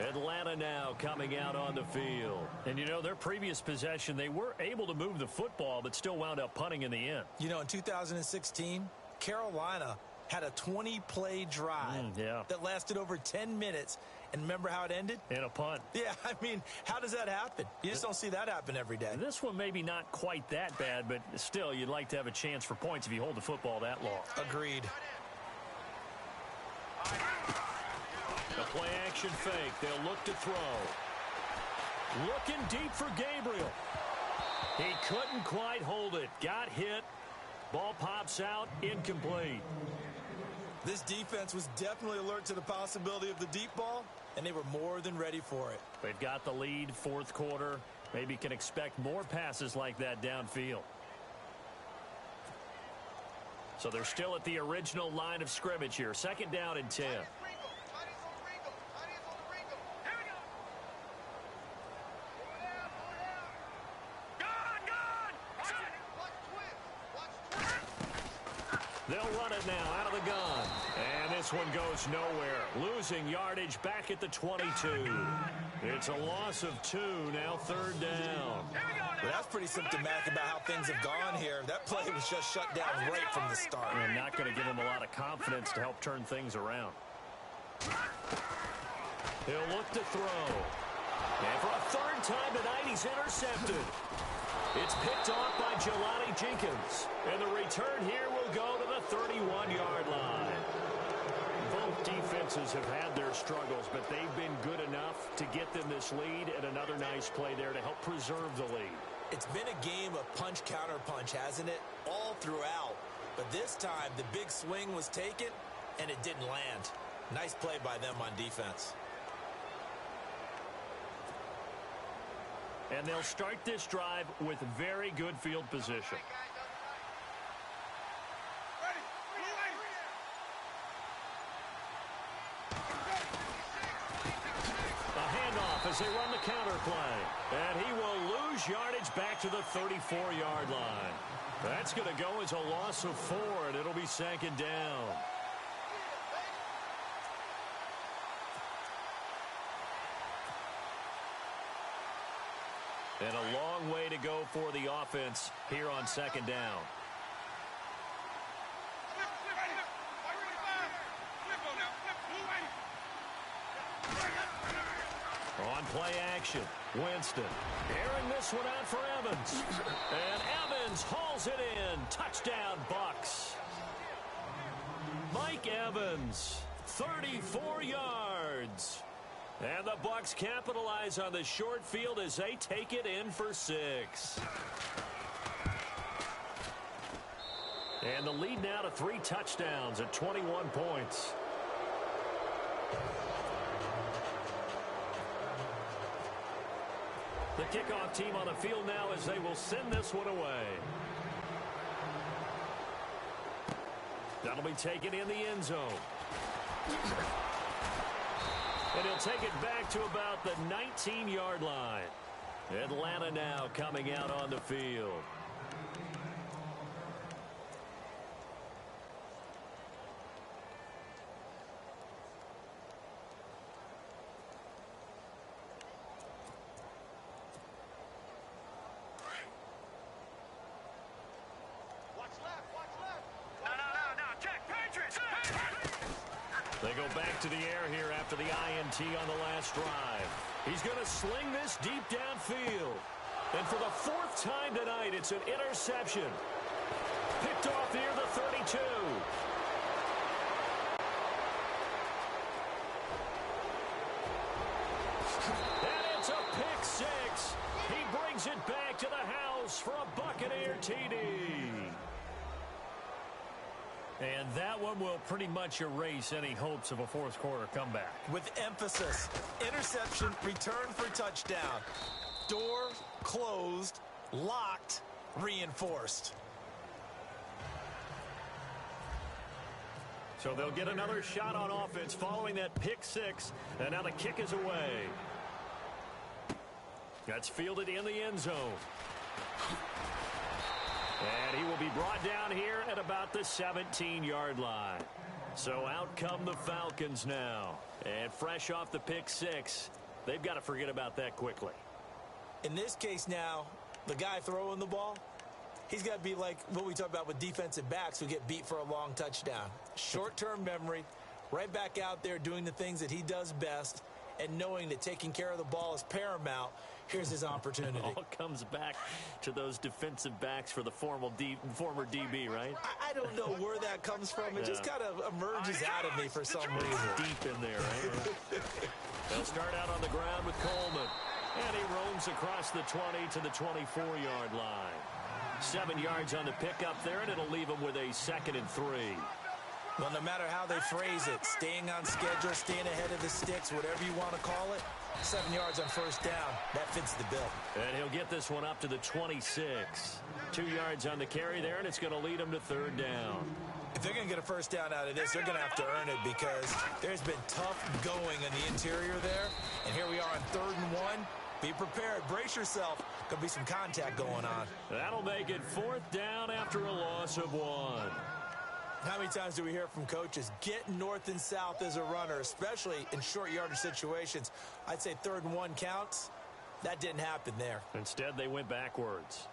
Speaker 2: Atlanta now coming out on the field. And, you know, their previous possession, they were able to move the football, but still wound up punting in the end.
Speaker 3: You know, in 2016, Carolina had a 20-play drive that lasted over 10 minutes. And remember how it ended?
Speaker 2: In a punt.
Speaker 3: Yeah, I mean, how does that happen? You just don't see that happen every day.
Speaker 2: This one maybe not quite that bad, but still, you'd like to have a chance for points if you hold the football that long.
Speaker 3: Agreed.
Speaker 2: The play-action fake. They'll look to throw. Looking deep for Gabriel. He couldn't quite hold it. Got hit. Ball pops out. Incomplete.
Speaker 3: This defense was definitely alert to the possibility of the deep ball, and they were more than ready for it.
Speaker 2: They've got the lead, fourth quarter. Maybe can expect more passes like that downfield. So they're still at the original line of scrimmage here. Second down and 10. They'll run it now out of the gun. And this one goes nowhere. Losing yardage back at the 22. It's a loss of 2, now third down.
Speaker 3: Well, that's pretty symptomatic about how things have gone here. That play was just shut down right from the start.
Speaker 2: And not going to give them a lot of confidence to help turn things around. He'll look to throw. And for a third time tonight, he's intercepted. It's picked off by Jelani Jenkins. And the return here will go to the 31-yard line. Both defenses have had their struggles, but they've been good enough to get them this lead, and another nice play there to help preserve the lead.
Speaker 3: It's been a game of punch-counter-punch, hasn't it? All throughout. But this time, the big swing was taken, and it didn't land. Nice play by them on defense.
Speaker 2: And they'll start this drive with very good field position. A handoff as they run the counter play. And he will lose yardage back to the 34-yard line. That's going to go as a loss of 4, and it'll be second down. And a long way to go for the offense here on second down. On play action, Winston. Airing this one out for Evans. And Evans hauls it in. Touchdown, Bucs. Mike Evans, 34 yards. And the Bucs capitalize on the short field as they take it in for 6. And the lead now to 3 touchdowns at 21 points. The kickoff team on the field now as they will send this one away. That'll be taken in the end zone. And he'll take it back to about the 19-yard line. Atlanta now coming out on the field. They go back to the air here after the INT on the last drive. He's going to sling this deep downfield. And for the fourth time tonight, it's an interception. Picked off near the 32. And it's a pick six. He brings it back to the house for a Buccaneer TD. And that one will pretty much erase any hopes of a fourth quarter comeback.
Speaker 3: With emphasis, interception, return for touchdown. Door closed, locked, reinforced.
Speaker 2: So they'll get another shot on offense following that pick six. And now the kick is away. That's fielded in the end zone. And he will be brought down here at about the 17-yard line. So out come the Falcons now. And fresh off the pick six, they've got to forget about that quickly.
Speaker 3: In this case now, the guy throwing the ball, he's got to be like what we talk about with defensive backs who get beat for a long touchdown. Short-term memory, right back out there doing the things that he does best, and knowing that taking care of the ball is paramount. Here's his opportunity.
Speaker 2: It all comes back to those defensive backs for the former DB, right?
Speaker 3: I don't know where that comes from. It just kind of emerges out of me for some reason.
Speaker 2: Deep in there, right? They'll start out on the ground with Coleman. And he roams across the 20 to the 24-yard line. 7 yards on the pickup there, and it'll leave him with a 2nd and 3.
Speaker 3: Well, no matter how they phrase it, staying on schedule, staying ahead of the sticks, whatever you want to call it, 7 yards on first down, that fits the bill.
Speaker 2: And he'll get this one up to the 26. 2 yards on the carry there, and it's going to lead him to 3rd down.
Speaker 3: If they're going to get a first down out of this, they're going to have to earn it because there's been tough going in the interior there. And here we are on 3rd and 1. Be prepared. Brace yourself. Could be some contact going on.
Speaker 2: That'll make it 4th down after a loss of 1.
Speaker 3: How many times do we hear from coaches, get north and south as a runner, especially in short yardage situations? I'd say 3rd and 1 counts. That didn't happen there.
Speaker 2: Instead, they went backwards.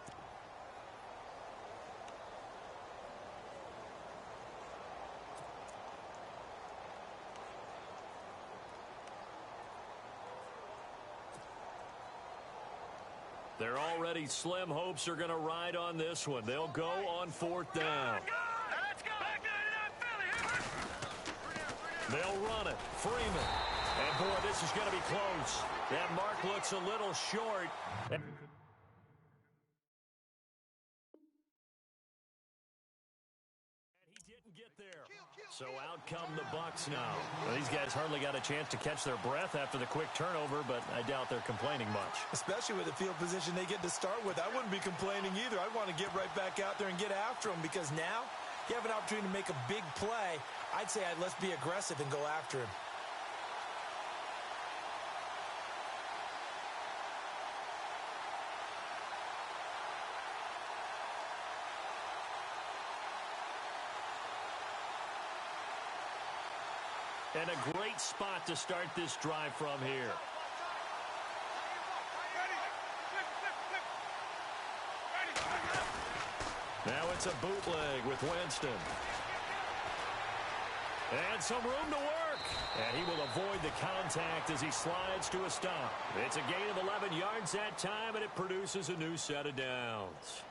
Speaker 2: They're already slim hopes are going to ride on this one. They'll go on 4th down. They'll run it. Freeman. And, boy, this is going to be close. That mark looks a little short. And he didn't get there. So out come the Bucs now. Well, these guys hardly got a chance to catch their breath after the quick turnover, but I doubt they're complaining much.
Speaker 3: Especially with the field position they get to start with. I wouldn't be complaining either. I want to get right back out there and get after them because now you have an opportunity to make a big play. I'd say let's be aggressive and go after him.
Speaker 2: And a great spot to start this drive from here. Now it's a bootleg with Winston. And some room to work. And he will avoid the contact as he slides to a stop. It's a gain of 11 yards that time, and it produces a new set of downs.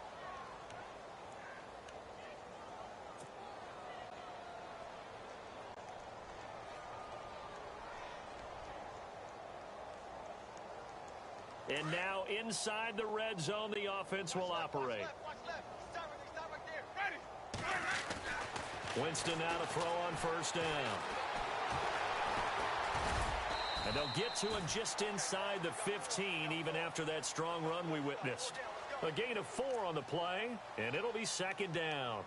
Speaker 2: And now inside the red zone, the offense will operate. Winston now to throw on 1st down. And they'll get to him just inside the 15, even after that strong run we witnessed. A gain of 4 on the play, and it'll be 2nd down.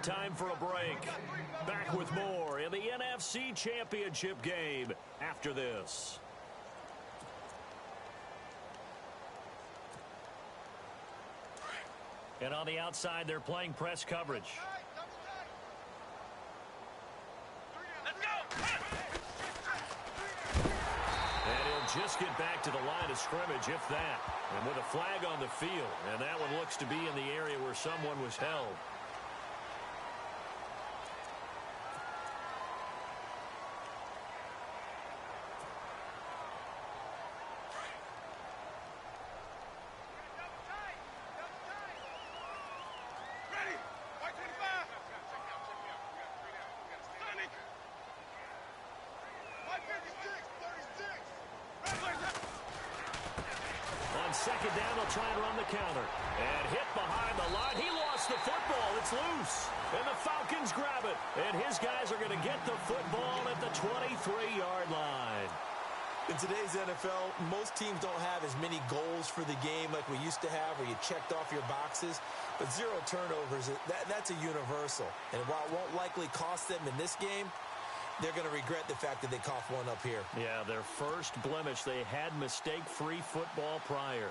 Speaker 2: Time for a break. Back with more in the NFC Championship game after this. And on the outside, they're playing press coverage. just get back to the line of scrimmage, if that. And with a flag on the field, and that one looks to be in the area where someone was held.
Speaker 4: Second down, they'll try and run the counter. And hit behind the line. He lost the football. It's loose. And the Falcons grab it. And his guys are going to get the football at the 23-yard line.
Speaker 3: In today's NFL, most teams don't have as many goals for the game like we used to have, where you checked off your boxes. But 0 turnovers, that's a universal. And while it won't likely cost them in this game, they're going to regret the fact that they coughed one up here.
Speaker 2: Yeah, their first blemish. They had mistake-free football prior.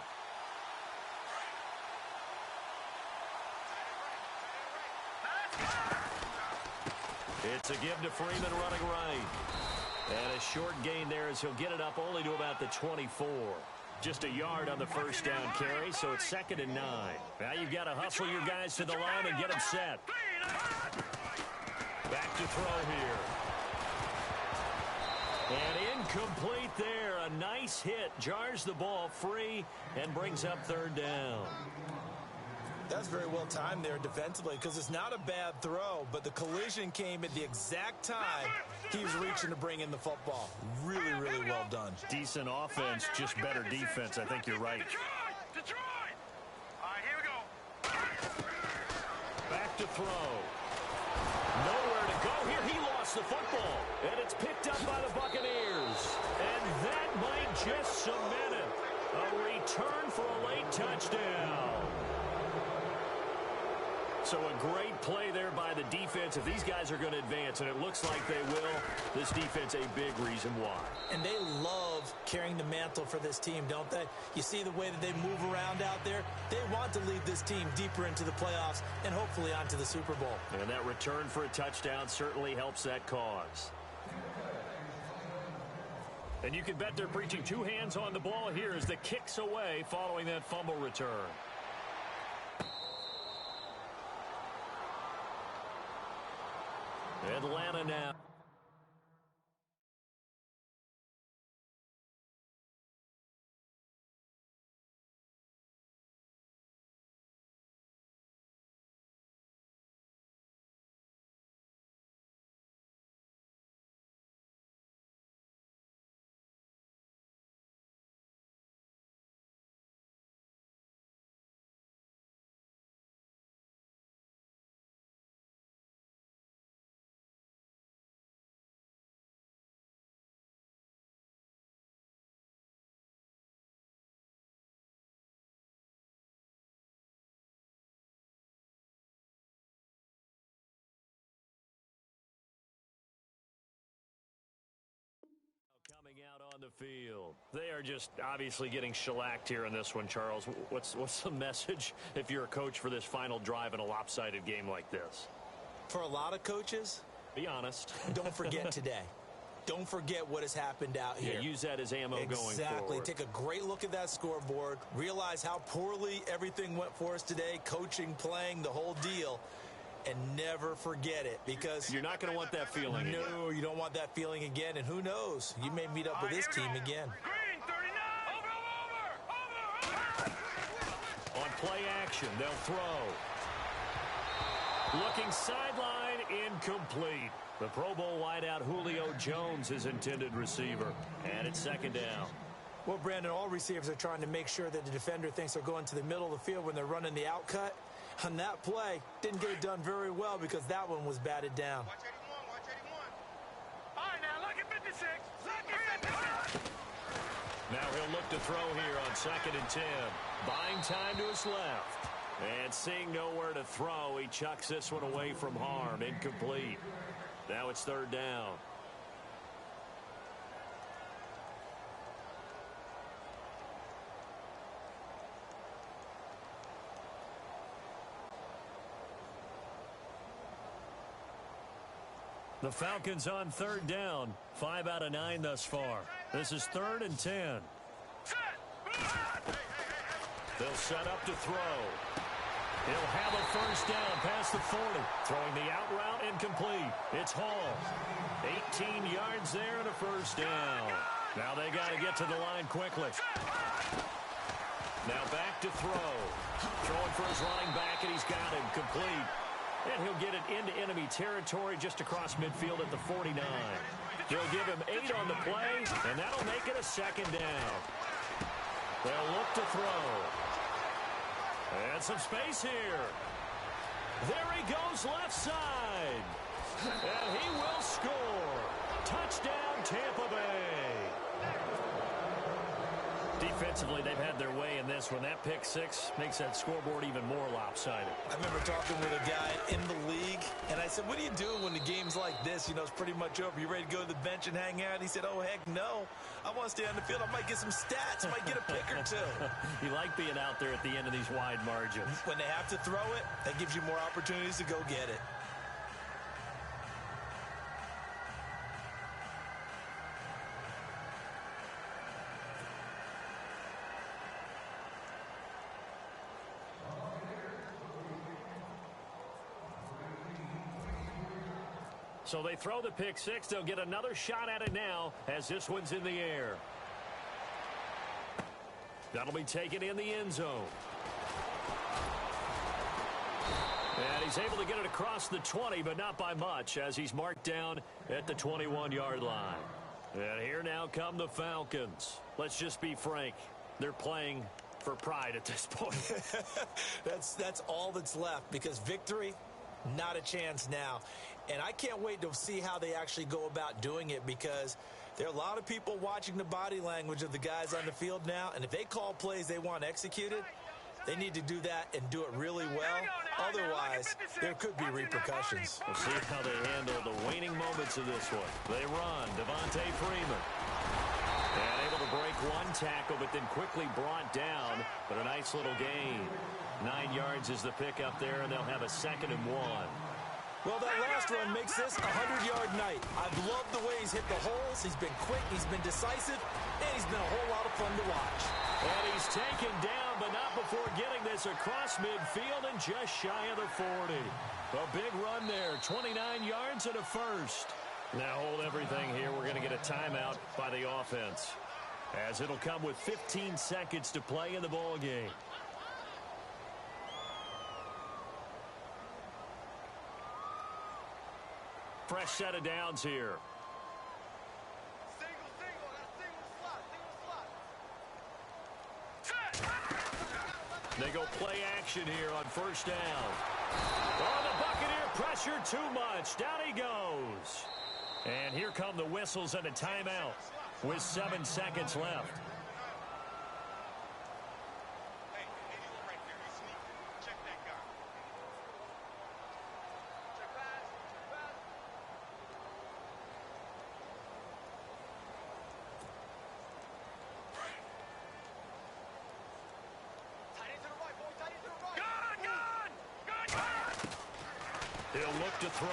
Speaker 2: It's a give to Freeman running right. And a short gain there as he'll get it up only to about the 24. Just a yard on the first down carry, so it's 2nd and 9. Now you've got to hustle your guys to the line and get them set. Back to throw here. And incomplete there. A nice hit. Jars the ball free and brings up 3rd down.
Speaker 3: That's very well timed there defensively, because it's not a bad throw, but the collision came at the exact time he was reaching to bring in the football. Really, really well done.
Speaker 2: Decent offense, just better defense. I think you're right.
Speaker 4: Detroit! All right, here we go.
Speaker 2: Back to throw. Nowhere to go here. He lost the football, and it's picked up by the Buccaneers. And that might just cement it. A return for a late touchdown. So a great play there by the defense. If these guys are going to advance, and it looks like they will, this defense a big reason why.
Speaker 3: And they love carrying the mantle for this team, don't they? You see the way that they move around out there? They want to lead this team deeper into the playoffs and hopefully onto the Super Bowl.
Speaker 2: And that return for a touchdown certainly helps that cause. And you can bet they're preaching 2 hands on the ball here as the kick's away following that fumble return. Atlanta now. Coming out on the field. They are just obviously getting shellacked here in this one, Charles. What's the message if you're a coach for this final drive in a lopsided game like this?
Speaker 3: For a lot of coaches,
Speaker 2: be honest.
Speaker 3: Don't forget today. Don't forget what has happened out here.
Speaker 2: Yeah, use that as ammo going forward.
Speaker 3: Exactly. Take a great look at that scoreboard. Realize how poorly everything went for us today. Coaching, playing, the whole deal. And never forget it, because
Speaker 2: you're not going to want that feeling again.
Speaker 3: No, you don't want that feeling again. And who knows? You may meet up with this team again.
Speaker 4: Green, 39. Over.
Speaker 2: On play action, they'll throw. Looking sideline, incomplete. The Pro Bowl wideout Julio Jones is intended receiver. And it's 2nd down.
Speaker 3: Well, Brandon, all receivers are trying to make sure that the defender thinks they're going to the middle of the field when they're running the out cut. On that play, didn't get it done very well because that one was batted down.
Speaker 4: Watch 81, watch 81. All right, now look at 56. Look at 56.
Speaker 2: Now he'll look to throw here on 2nd and 10. Buying time to his left. And seeing nowhere to throw, he chucks this one away from harm. Incomplete. Now it's 3rd down. The Falcons on 3rd down. 5 out of 9 thus far. This is 3rd and 10. They'll set up to throw. He'll have a first down past the 40. Throwing the out route incomplete. It's Hall. 18 yards there and a first down. Now they got to get to the line quickly. Now back to throw. Throwing for his running back, and he's got him complete. And he'll get it into enemy territory just across midfield at the 49. They'll give him 8 on the play, and that'll make it a second down. They'll look to throw. And some space here. There he goes left side. And he will score. Touchdown, Tampa Bay. Defensively, they've had their way in this one. That pick six makes that scoreboard even more lopsided.
Speaker 3: I remember talking with a guy in the league, and I said, what do you do when the game's like this? You know, it's pretty much over. You ready to go to the bench and hang out? He said, oh, heck no. I want to stay on the field. I might get some stats. I might get a pick or two.
Speaker 2: You like being out there at the end of these wide margins.
Speaker 3: When they have to throw it, that gives you more opportunities to go get it.
Speaker 2: So they throw the pick six. They'll get another shot at it now as this one's in the air. That'll be taken in the end zone. And he's able to get it across the 20, but not by much as he's marked down at the 21-yard line. And here now come the Falcons. Let's just be frank. They're playing for pride at this point.
Speaker 3: That's all that's left, because victory, not a chance now. And I can't wait to see how they actually go about doing it, because there are a lot of people watching the body language of the guys on the field now. And if they call plays they want executed, they need to do that and do it really well. Otherwise, there could be repercussions.
Speaker 2: We'll see how they handle the waning moments of this one. They run. Devontae Freeman. And able to break one tackle, but then quickly brought down. But a nice little gain. 9 yards is the pickup there, and they'll have a 2nd and 1.
Speaker 3: Well, that last run makes this a 100-yard night. I've loved the way he's hit the holes. He's been quick, he's been decisive, and he's been a whole lot of fun to watch.
Speaker 2: And he's taken down, but not before getting this across midfield and just shy of the 40. A big run there, 29 yards and a first. Now hold everything here. We're going to get a timeout by the offense, as it'll come with 15 seconds to play in the ball game. Fresh set of downs here. They go play action here on first down. Oh, the Buccaneer pressure too much. Down he goes. And here come the whistles and a timeout with 7 seconds left. He'll look to throw.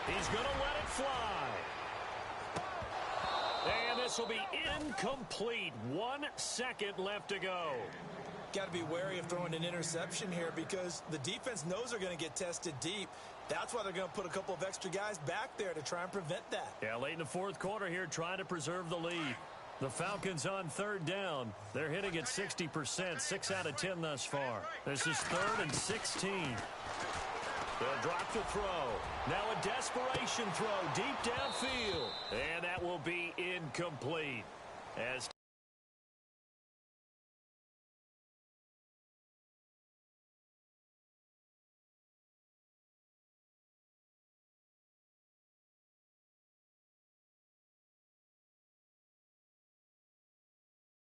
Speaker 2: He's going to let it fly. And this will be incomplete. 1 second left to go.
Speaker 3: Got to be wary of throwing an interception here, because the defense knows they're going to get tested deep. That's why they're going to put a couple of extra guys back there to try and prevent that.
Speaker 2: Yeah, late in the 4th quarter here, trying to preserve the lead. The Falcons on 3rd down. They're hitting at 60%, 6 out of 10 thus far. This is 3rd and 16. They'll drop to throw. Now a desperation throw deep downfield. And that will be incomplete. As